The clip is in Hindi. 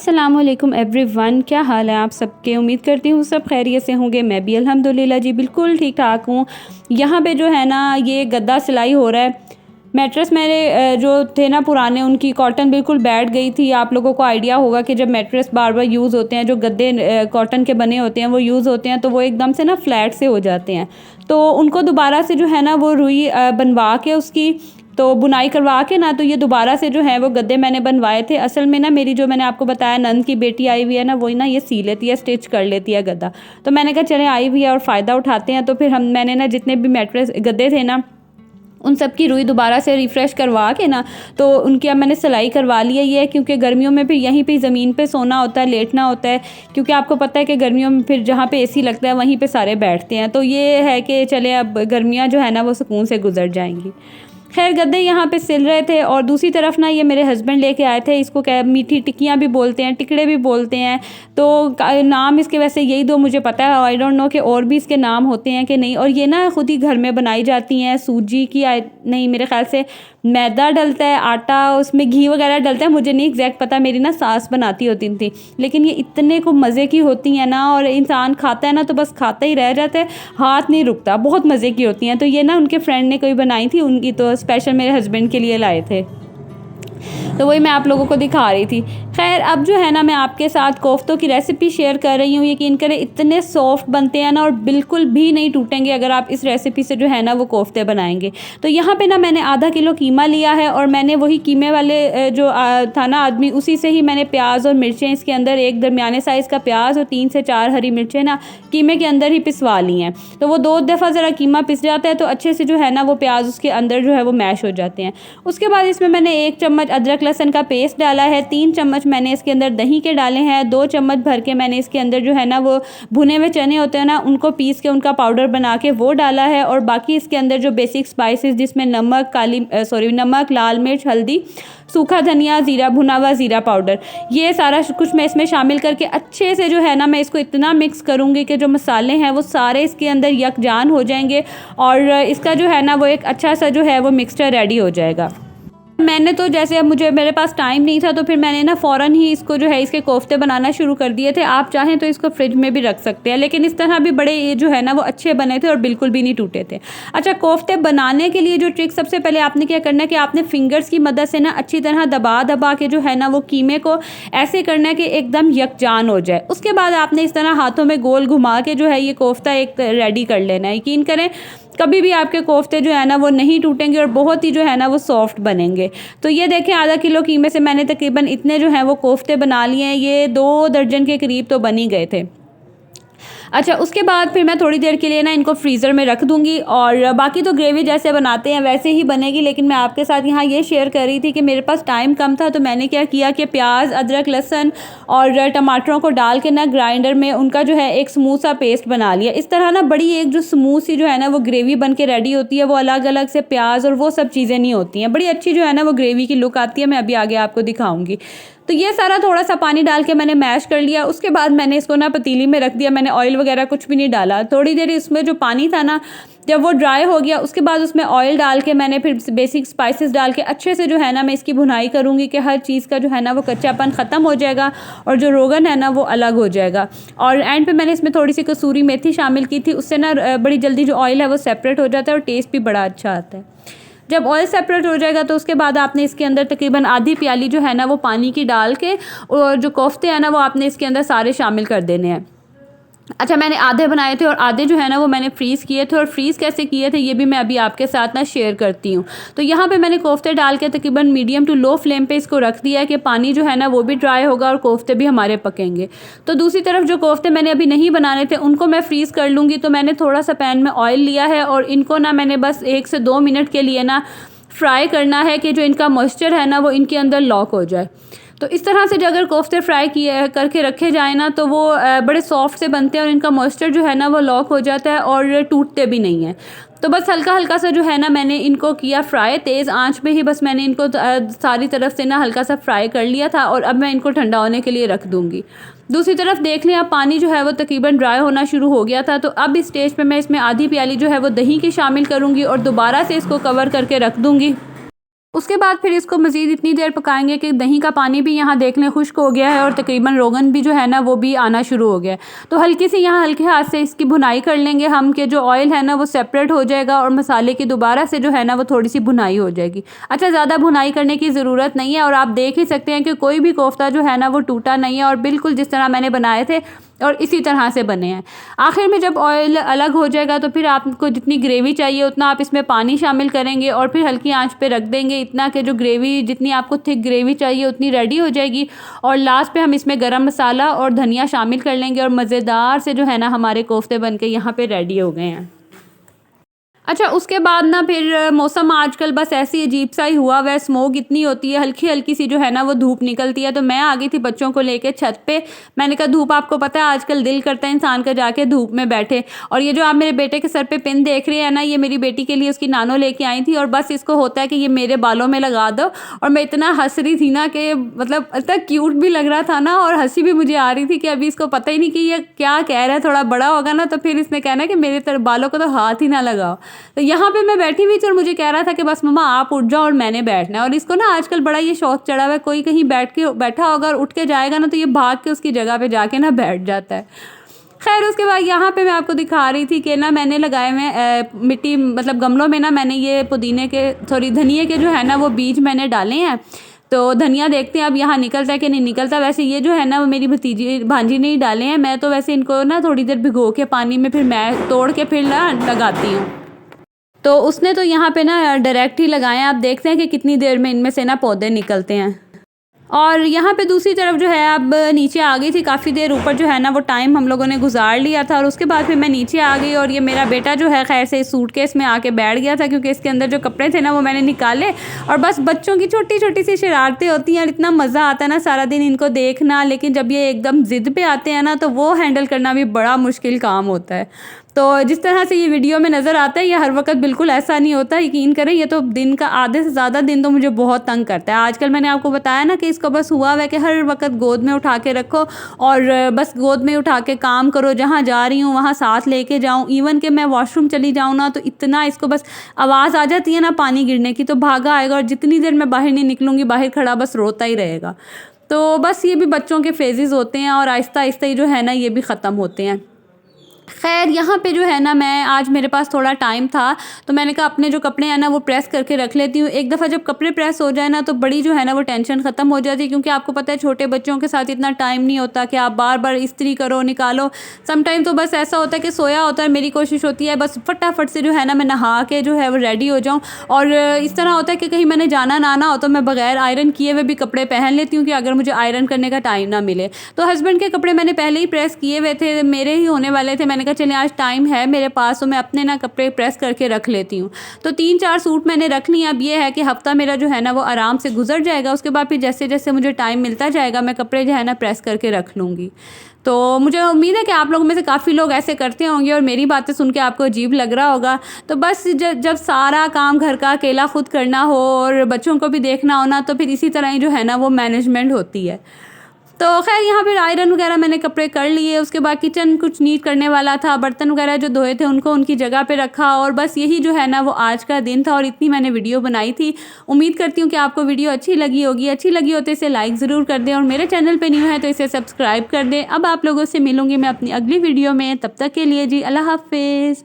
अस्सलामुअलैकुम एवरीवन, क्या हाल है आप सबके। उम्मीद करती हूँ सब खैरियत से होंगे। मैं भी अल्हम्दुलिल्लाह जी बिल्कुल ठीक ठाक हूँ। यहाँ पे जो है ना ये गद्दा सिलाई हो रहा है। मैट्रेस मेरे जो थे ना पुराने, उनकी कॉटन बिल्कुल बैठ गई थी। आप लोगों को आइडिया होगा कि जब मैट्रेस बार बार यूज़ होते हैं, जो गद्दे कॉटन के बने होते हैं वो यूज़ होते हैं, तो वो एकदम से ना फ्लैट से हो जाते हैं। तो उनको दोबारा से जो है ना वो रुई बनवा के उसकी तो बुनाई करवा के ना, तो ये दोबारा से जो है वो गद्दे मैंने बनवाए थे। असल में ना मेरी जो मैंने आपको बताया नंद की बेटी आई हुई है ना, वही ना ये सी लेती है, स्टिच कर लेती है गद्दा। तो मैंने कहा चले आई हुई है और फ़ायदा उठाते हैं। तो फिर मैंने ना जितने भी मैट्रेस गद्दे थे ना, उन सब की रुई दोबारा से रिफ़्रेश करवा के ना, तो उनकी अब मैंने सिलाई करवा ली है। ये क्योंकि गर्मियों में फिर यहीं पे ज़मीन पे सोना होता है, लेटना होता है, क्योंकि आपको पता है कि गर्मियों में फिर जहाँ पे एसी लगता है वहीं पे सारे बैठते हैं। तो ये है कि चले अब गर्मियाँ जो है ना वो सुकून से गुजर जाएंगी। खैर गद्दे यहाँ पे सिल रहे थे और दूसरी तरफ ना ये मेरे हस्बैंड लेके आए थे। इसको क्या मीठी टिक्कियाँ भी बोलते हैं, टिकड़े भी बोलते हैं। तो नाम इसके वैसे यही दो मुझे पता है, आई डोंट नो कि और भी इसके नाम होते हैं कि नहीं। और ये ना खुद ही घर में बनाई जाती हैं। सूजी की नहीं, मेरे ख्याल से मैदा डलता है, आटा, उसमें घी वगैरह डलता है, मुझे नहीं एग्जैक्ट पता। मेरी ना सास बनाती होती थी, लेकिन ये इतने को मज़े की होती हैं ना, और इंसान खाता है ना तो बस खाता ही रह जाता है, हाथ नहीं रुकता। बहुत मज़े की होती हैं। तो ये ना उनके फ्रेंड ने कोई बनाई थी, उनकी तो स्पेशल मेरे हस्बैंड के लिए लाए थे, तो वही मैं आप लोगों को दिखा रही थी। खैर अब जो है ना मैं आपके साथ कोफ्तों की रेसिपी शेयर कर रही हूँ। यकीन करें इतने सॉफ्ट बनते हैं ना, और बिल्कुल भी नहीं टूटेंगे अगर आप इस रेसिपी से जो है ना वो कोफ्ते बनाएंगे। तो यहाँ पे ना मैंने आधा किलो कीमा लिया है, और मैंने वही कीमे वाले जो था ना आदमी, उसी से ही मैंने प्याज और मिर्चें इसके अंदर, एक दरमियाने साइज़ का प्याज और 3 से 4 हरी मिर्चें ना कीमे के अंदर ही पिसवा ली हैं। तो वो 2 दफ़ा ज़रा कीमा पिस जाता है तो अच्छे से जो है ना वो प्याज उसके अंदर जो है वो मैश हो जाते हैं। उसके बाद इसमें मैंने 1 चम्मच अदरक लहसुन का पेस्ट डाला है, 3 चम्मच मैंने इसके अंदर दही के डाले हैं, 2 चम्मच भर के मैंने इसके अंदर जो है ना वो भुने हुए चने होते हैं ना, उनको पीस के उनका पाउडर बना के वो डाला है। और बाकी इसके अंदर जो बेसिक स्पाइसेस, जिसमें नमक, लाल मिर्च, हल्दी, सूखा धनिया, ज़ीरा, भुना हुआ ज़ीरा पाउडर, ये सारा कुछ मैं इसमें शामिल करके अच्छे से जो है ना मैं इसको इतना मिक्स करूँगी कि जो मसाले हैं वो सारे इसके अंदर यकजान हो जाएंगे, और इसका जो है ना वो एक अच्छा सा जो है वो मिक्सचर रेडी हो जाएगा। मैंने तो जैसे अब मेरे पास टाइम नहीं था, तो फिर मैंने ना फ़ौरन ही इसको जो है इसके कोफ्ते बनाना शुरू कर दिए थे। आप चाहें तो इसको फ्रिज में भी रख सकते हैं, लेकिन इस तरह भी बड़े ये जो है ना वो अच्छे बने थे और बिल्कुल भी नहीं टूटे थे। अच्छा, कोफ्ते बनाने के लिए जो ट्रिक, सबसे पहले आपने क्या करना है कि आपने फिंगर्स की मदद से ना अच्छी तरह दबा दबा के जो है ना वो कीमे को ऐसे करना है कि एकदम यकजान हो जाए। उसके बाद आपने इस तरह हाथों में गोल घुमा के जो है ये कोफ्ता एक रेडी कर लेना है। यकीन करें कभी भी आपके कोफ्ते जो है ना वो नहीं टूटेंगे और बहुत ही जो है ना वो सॉफ्ट बनेंगे। तो ये देखें, आधा किलो कीमे से मैंने तकरीबन इतने जो हैं वो कोफ्ते बना लिए हैं। ये 2 दर्जन के करीब तो बन ही गए थे। अच्छा, उसके बाद फिर मैं थोड़ी देर के लिए ना इनको फ्रीज़र में रख दूँगी, और बाकी तो ग्रेवी जैसे बनाते हैं वैसे ही बनेगी। लेकिन मैं आपके साथ यहाँ ये शेयर कर रही थी कि मेरे पास टाइम कम था, तो मैंने क्या किया कि प्याज, अदरक, लहसुन और टमाटरों को डाल के ना ग्राइंडर में उनका जो है एक स्मूथ सा पेस्ट बना लिया। इस तरह ना बड़ी एक जो स्मूथ सी जो है ना वो ग्रेवी बन के रेडी होती है। वो अलग अलग से प्याज और वो सब चीज़ें नहीं होती हैं, बड़ी अच्छी जो है ना वो ग्रेवी की लुक आती है। मैं अभी आगे आपको दिखाऊंगी। तो ये सारा थोड़ा सा पानी डाल के मैंने मैश कर लिया। उसके बाद मैंने इसको ना पतीली में रख दिया। मैंने ऑयल वगैरह कुछ भी नहीं डाला। थोड़ी देर इसमें जो पानी था ना, जब वो ड्राई हो गया, उसके बाद उसमें ऑयल डाल के मैंने फिर बेसिक स्पाइसेस डाल के अच्छे से जो है ना मैं इसकी भुनाई करूँगी कि हर चीज़ का जो है ना वो कच्चापन ख़त्म हो जाएगा और जो रोगन है ना वो अलग हो जाएगा। और एंड पे मैंने इसमें थोड़ी सी कसूरी मेथी शामिल की थी। उससे ना बड़ी जल्दी जो ऑयल है वो सेपरेट हो जाता है और टेस्ट भी बड़ा अच्छा आता है। जब ऑयल सेपरेट हो जाएगा तो उसके बाद आपने इसके अंदर तकरीबन आधी प्याली जो है ना वो पानी की डाल के, और जो कोफ्ते हैं ना वो आपने इसके अंदर सारे शामिल कर देने हैं। अच्छा, मैंने आधे बनाए थे और आधे जो है ना वो मैंने फ्रीज़ किए थे, और फ्रीज़ कैसे किए थे ये भी मैं अभी आपके साथ ना शेयर करती हूँ। तो यहाँ पे मैंने कोफ्ते डाल के तकरीबन मीडियम टू लो फ्लेम पे इसको रख दिया है कि पानी जो है ना वो भी ड्राई होगा और कोफ्ते भी हमारे पकेंगे। तो दूसरी तरफ जो कोफ्ते मैंने अभी नहीं बनाने थे उनको मैं फ्रीज़ कर लूँगी। तो मैंने थोड़ा सा पैन में ऑयल लिया है और इनको ना मैंने बस 1 से 2 मिनट के लिए ना फ्राई करना है कि जो इनका मॉइस्चर है ना वो इनके अंदर लॉक हो जाए। तो इस तरह से जो अगर कोफ्ते फ्राई किए करके रखे जाए ना तो वो बड़े सॉफ्ट से बनते हैं और इनका मॉइस्चर जो है ना वो लॉक हो जाता है और टूटते भी नहीं हैं। तो बस हल्का हल्का सा जो है ना मैंने इनको किया फ्राई, तेज़ आंच पे ही बस मैंने इनको सारी तरफ से ना हल्का सा फ्राई कर लिया था। और अब मैं इनको ठंडा होने के लिए रख दूँगी। दूसरी तरफ देख लें, अब पानी जो है वो तकरीबन ड्राई होना शुरू हो गया था। तो अब इस स्टेज पे मैं इसमें आधी प्याली जो है वो दही की शामिल करूँगी और दोबारा से इसको कवर करके रख दूँगी। उसके बाद फिर इसको मज़ीद इतनी देर पकाएंगे कि दही का पानी भी यहाँ देख लें खुश्क हो गया है और तकरीबन रोगन भी जो है ना वो भी आना शुरू हो गया है। तो हल्की सी यहाँ हल्के हाथ से इसकी भुनाई कर लेंगे हम कि जो ऑयल है ना वो सेपरेट हो जाएगा और मसाले की दोबारा से जो है ना वो थोड़ी सी भुनाई हो जाएगी। अच्छा, ज़्यादा भुनाई करने की ज़रूरत नहीं है और आप देख ही सकते हैं कि कोई भी कोफ्ता जो है ना वो टूटा नहीं है और बिल्कुल जिस तरह मैंने बनाए थे और इसी तरह से बने हैं। आखिर में जब ऑयल अलग हो जाएगा तो फिर आपको जितनी ग्रेवी चाहिए उतना आप इसमें पानी शामिल करेंगे और फिर हल्की आंच पे रख देंगे, इतना कि जो ग्रेवी जितनी आपको थिक ग्रेवी चाहिए उतनी रेडी हो जाएगी। और लास्ट पे हम इसमें गरम मसाला और धनिया शामिल कर लेंगे और मज़ेदार से जो है ना हमारे कोफ्ते बन के यहाँ पे रेडी हो गए हैं। अच्छा, उसके बाद ना फिर मौसम आजकल बस ऐसी अजीब सा ही हुआ वह, स्मोक इतनी होती है, हल्की हल्की सी जो है ना वो धूप निकलती है। तो मैं आ गई थी बच्चों को लेके छत पे। मैंने कहा धूप, आपको पता है आजकल दिल करता है इंसान का जाके धूप में बैठे। और ये जो आप मेरे बेटे के सर पे पिन देख रहे हैं ना, ये मेरी बेटी के लिए उसकी नानो लेके आई थी और बस इसको होता है कि ये मेरे बालों में लगा दो। और मैं इतना हंस रही थी ना कि मतलब इतना क्यूट भी लग रहा था ना और हंसी भी मुझे आ रही थी कि अभी इसको पता ही नहीं कि ये क्या कह रहा है। थोड़ा बड़ा होगा ना तो फिर इसने कहना कि मेरे तरफ बालों को तो हाथ ही ना लगाओ। तो यहाँ पे मैं बैठी हुई थी और मुझे कह रहा था कि बस मम्मा आप उठ जाओ और मैंने बैठना है। और इसको ना आजकल बड़ा ये शौक चढ़ा हुआ है, कोई कहीं बैठा होगा और उठ के जाएगा ना तो ये भाग के उसकी जगह पे जाके ना बैठ जाता है। खैर, उसके बाद यहाँ पे मैं आपको दिखा रही थी कि ना मैंने लगाए हुए मिट्टी मतलब गमलों में ना मैंने ये पुदीने के धनिए के जो है ना वो बीज मैंने डाले हैं। तो धनिया देखते हैं अब यहाँ निकलता है कि नहीं निकलता। वैसे ये जो है ना वो मेरी भांजी ने ही डाले हैं। मैं तो वैसे इनको ना थोड़ी देर भिगो के पानी में फिर मैं तोड़ के फिर ना लगाती हूँ। तो उसने तो यहाँ पे ना डायरेक्ट ही लगाए हैं। आप देखते हैं कि कितनी देर में इनमें से ना पौधे निकलते हैं। और यहाँ पे दूसरी तरफ जो है अब नीचे आ गई थी, काफ़ी देर ऊपर जो है ना वो टाइम हम लोगों ने गुजार लिया था। और उसके बाद फिर मैं नीचे आ गई और ये मेरा बेटा जो है खैर से सूटकेस में आके बैठ गया था क्योंकि इसके अंदर जो कपड़े थे ना वो मैंने निकाले। और बस बच्चों की छोटी छोटी सी शरारतें होती हैं और इतना मज़ा आता है ना सारा दिन इनको देखना। लेकिन जब ये एकदम ज़िद पे आते हैं ना तो वो हैंडल करना भी बड़ा मुश्किल काम होता है। तो जिस तरह से ये वीडियो में नज़र आता है ये हर वक्त बिल्कुल ऐसा नहीं होता, यकीन करें। ये तो दिन का आधे से ज़्यादा दिन तो मुझे बहुत तंग करता है। आजकल मैंने आपको बताया ना कि इसको बस हुआ है कि हर वक्त गोद में उठा के रखो और बस गोद में उठा के काम करो। जहाँ जा रही हूँ वहाँ साथ लेके जाऊँ, इवन कि मैं वॉशरूम चली जाऊँ ना तो इतना इसको बस आवाज़ आ जाती है ना पानी गिरने की तो भागा आएगा और जितनी देर मैं बाहर नहीं निकलूँगी बाहर खड़ा बस रोता ही रहेगा। तो बस ये भी बच्चों के फेजेज़ होते हैं और आहिस्ता आहिस्ता ही जो है ना ये भी ख़त्म होते हैं। खैर, यहाँ पे जो है ना मैं आज मेरे पास थोड़ा टाइम था तो मैंने कहा अपने जो कपड़े हैं ना वो प्रेस करके रख लेती हूँ। एक दफ़ा जब कपड़े प्रेस हो जाए ना तो बड़ी जो है ना वो टेंशन ख़त्म हो जाती है क्योंकि आपको पता है छोटे बच्चों के साथ इतना टाइम नहीं होता कि आप बार बार इस्त्री करो निकालो। समटाइम तो बस ऐसा होता है कि सोया होता है, मेरी कोशिश होती है बस फटाफट से जो है ना मैं नहा के जो है वो रेडी हो जाऊँ। और इस तरह होता है कि कहीं मैंने जाना ना हो तो मैं बग़ैर आयरन किए हुए भी कपड़े पहन लेती हूँ कि अगर मुझे आयरन करने का टाइम ना मिले। तो हस्बैंड के कपड़े मैंने पहले ही प्रेस किए हुए थे, मेरे ही होने वाले थे। मैंने कहा चले आज टाइम है मेरे पास तो मैं अपने ना कपड़े प्रेस करके रख लेती हूँ। तो 3-4 सूट मैंने रख लिए। अब ये है कि हफ्ता मेरा जो है ना वो आराम से गुजर जाएगा। उसके बाद फिर जैसे जैसे मुझे टाइम मिलता जाएगा मैं कपड़े जो है ना प्रेस करके रख लूँगी। तो मुझे उम्मीद है कि आप लोगों में से काफ़ी लोग ऐसे करते होंगे और मेरी बातें सुन के आपको अजीब लग रहा होगा। तो बस जब सारा काम घर का अकेला खुद करना हो और बच्चों को भी देखना हो ना तो फिर इसी तरह ही जो है ना वो मैनेजमेंट होती है। तो खैर यहाँ फिर आयरन वगैरह मैंने कपड़े कर लिए। उसके बाद किचन कुछ नीट करने वाला था, बर्तन वगैरह जो धोए थे उनको उनकी जगह पे रखा और बस यही जो है ना वो आज का दिन था और इतनी मैंने वीडियो बनाई थी। उम्मीद करती हूँ कि आपको वीडियो अच्छी लगी होगी। अच्छी लगी हो तो इसे लाइक ज़रूर कर दें और मेरे चैनल पर न्यू है तो इसे सब्सक्राइब कर दें। अब आप लोगों से मिलूँगी मैं अपनी अगली वीडियो में, तब तक के लिए जी अल्लाह हाफिज़।